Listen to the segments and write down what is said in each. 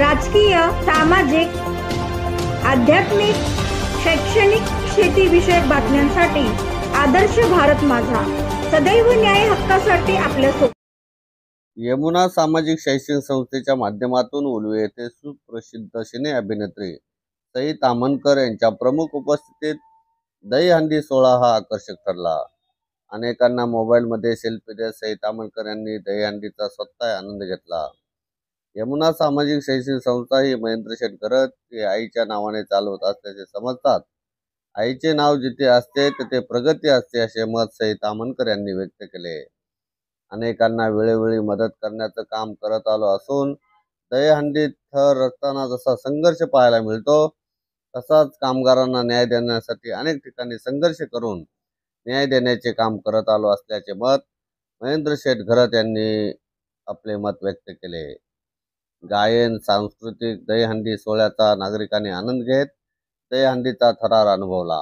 राजकीय, सामाजिक, आध्यात्मिक, शैक्षणिक, शेतीविषयक बातम्यांसाठी आदर्श भारत माझा सदैव न्याय हक्कासाठी आपल्यासोबत. यमुना सामाजिक शैक्षणिक संस्थेच्या माध्यमातून उलवे येथे सुप्रसिद्ध सिने अभिनेत्री सई ताम्हणकर यांच्या प्रमुख उपस्थितीत दहीहंडी सोहळा हा आकर्षक ठरला. अनेकांना मोबाईलमध्ये सेल्फी देत सई ताम्हणकर यांनी दहीहंडीचा स्वतः आनंद घेतला. यमुना सामाजिक शैक्षणिक संस्था ही महेंद्र शेठ घरत हे आईच्या नावाने चालवत असल्याचे समजतात. आईचे नाव जिथे असते तिथे प्रगती असते असे मत सई ताम्हणकर यांनी व्यक्त केले. अनेकांना वेळोवेळी मदत करण्याचं काम करत आलो असून दहीहंडीत थर रचताना जसा संघर्ष पाहायला मिळतो तसाच कामगारांना न्याय देण्यासाठी अनेक ठिकाणी संघर्ष करून न्याय देण्याचे काम करत आलो असल्याचे मत महेंद्र शेठ घरत यांनी आपले मत व्यक्त केले. गायन, सांस्कृतिक दहीहंडी सोहळ्याचा नागरिकांनी आनंद घेत दहीहंडीचा थरार अनुभवला.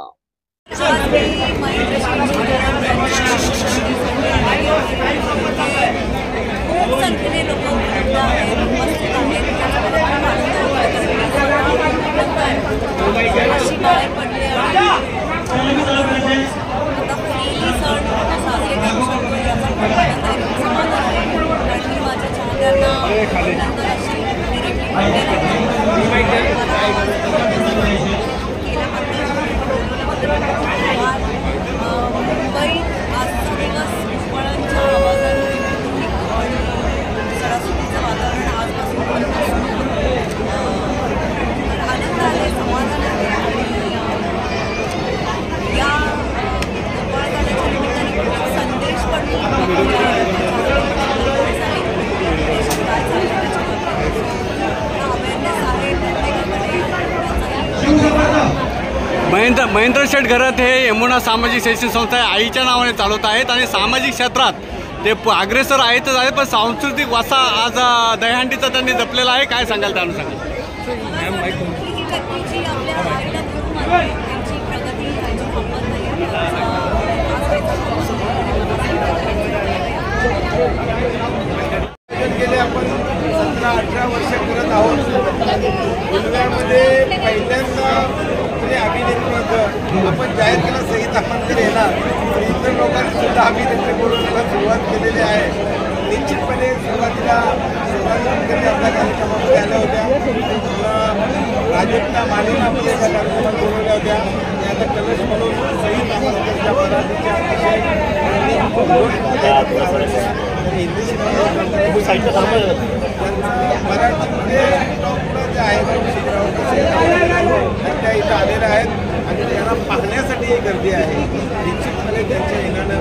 महेंद्र शेठ घरत हे यमुना सामाजिक शैक्षणिक संस्था आईच्या नावाने चालवत आहेत आणि सामाजिक क्षेत्रात ते अग्रेसर आहेतच आहेत, पण सांस्कृतिक वारसा आज दहीहंडीचा त्यांनी जपलेला आहे. काय सांगाल त्यानुसार? गेले आपण 17-18 वर्ष करत आहोत. उलव्यामध्ये पहिल्यांदा अभिनेत्री आपण जाहीर केला सई ताम्हणकर येणार, तर इतर लोकांनी सुद्धा अभिनेत्री म्हणून सुरुवात केलेली आहे. निश्चितपणे सुरुवातीला आपल्या कार्यक्रमामध्ये आल्या होत्या, प्राजक्ता मालिनी आपल्या एका कार्यक्रमात बोलवल्या होत्या. आणि आता कलश म्हणून सई ताम्हणकरच्या मराठीच्या हिंदी मराठीमध्ये जे आहेत त्या इथं आलेल्या आहेत आणि त्यांना पाहण्यासाठी एक गर्दी आहे. निश्चितपणे त्यांच्या येण्यानं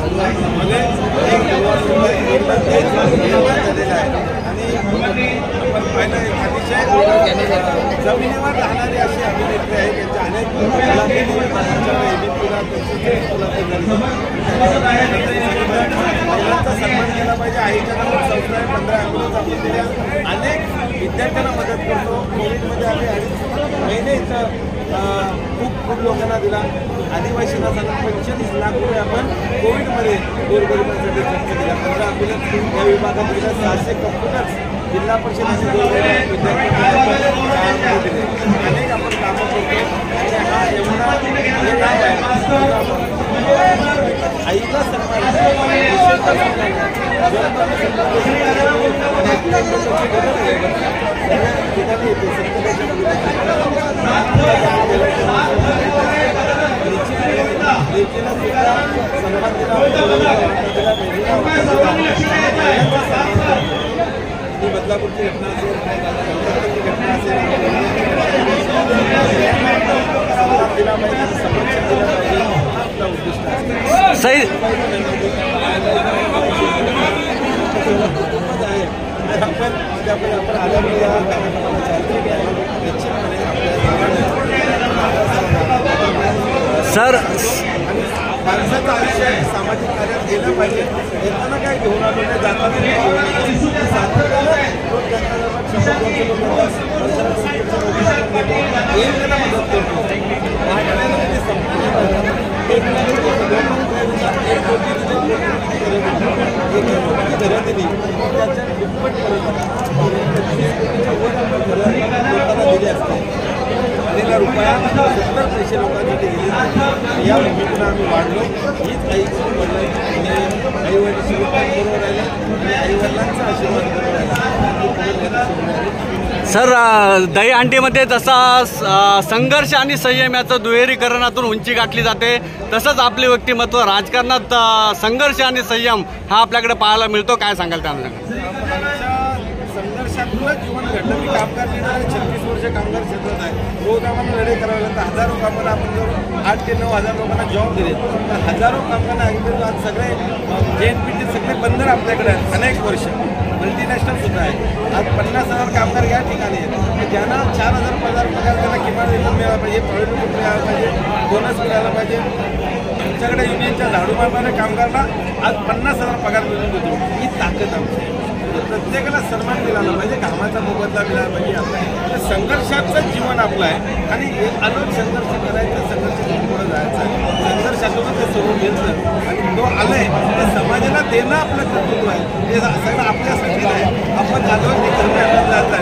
झालेलं आहे आणि आपण पाहिलं अतिशय जमिनीवर राहणारी अशी अभिनेत्री आहे. त्यांच्या अनेक महिलांचा सन्मान केला पाहिजे. आईच्या नावावर संस्था आहे, 15 ॲम्ब्युलन्स आपण दिल्या, अनेक विद्यार्थ्यांना मदत करतो. कोविडमध्ये आम्ही 2.5 महिने इथं खूप लोकांना दिला. आदिवासींना 25 लाख रुपये आपण कोविडमध्ये गोरगरिबांसाठी खर्च केला. 15 ॲम्ब्युलन्स या विभागात दिल्या. 600 कम्प्युटर्स जिल्हा परिषद आणि विद्यार्थ्यांना दिले. अनेक आपण कामं करतो आणि हा यमुना हे नाव आहे. आईचा सन्मान बदलापूरची घटना असेल, घटना असेल, दिला पाहिजे, संरक्षण दिलं पाहिजे, हा आपला उद्दिष्ट आहे. सही आपण आल्यामुळे या कार्यक्रमाला चालते आहे. निश्चितपणे सर माणसाचं आयुष्य सामाजिक कार्यात गेलं पाहिजे. येताना काय घेऊन आलो नाही, जाताना मदत करतो. घरात दिली त्याच्या दुप्पट या भूमिकेतून आम्ही वाढलो. हीच आईची वडील आईवडिलांची बरोबर राहिले आणि आईवडिलांचा आशीर्वाद बरोबर राहिला. सर, दहीहंडीमध्ये जसा संघर्ष आणि संयम याचं दुहेरीकरणातून उंची गाठली जाते, तसंच आपले व्यक्तिमत्व राजकारणात संघर्ष आणि संयम हा आपल्याकडे पाहायला मिळतो. काय सांगाल त्यामध्ये? संघर्षातूनच जीवन घडलं. मी कामगार लीडर आहे, 36 वर्ष कामगार क्षेत्रात आहे. रोज आम्हाला लढाई करावे लागतात. हजारो कामाला आपण जर 8 ते 9 हजार लोकांना जॉब दिले, तर हजारो कामगारांना अगदी आज सगळे JNPT सगळे बंदर आपल्याकडे आहेत. अनेक वर्ष मल्टीनॅशनल सुद्धा आहे. आज 50,000 कामगार या ठिकाणी आहेत. ज्यांना 4,000 पगार त्यांना किमान वेतन मिळालं पाहिजे, प्रॉव्हिडंट मिळालं पाहिजे, बोनस मिळाला पाहिजे. आमच्याकडे युनियनच्या झाडू मारणाऱ्या कामगारांना आज 50,000 पगार मिळून देतो. ही ताकद आमची. प्रत्येकाला सन्मान मिळाला पाहिजे, कामाचा मोबदला मिळाला पाहिजे. संघर्षाचं जीवन आपलं आहे आणि एक अलग संघर्ष करायचं, संघर्षातून पुढे जायचं आहे. संघर्षातूनच ते सोडून घ्यायचं आणि तो आलंय ते समाजाला देणं आपलं कर्तृत्व आहे. ते सगळं आपल्यासाठी आहे. आपण आलो ते कर्तव्य आपल्याला जायचं आहे.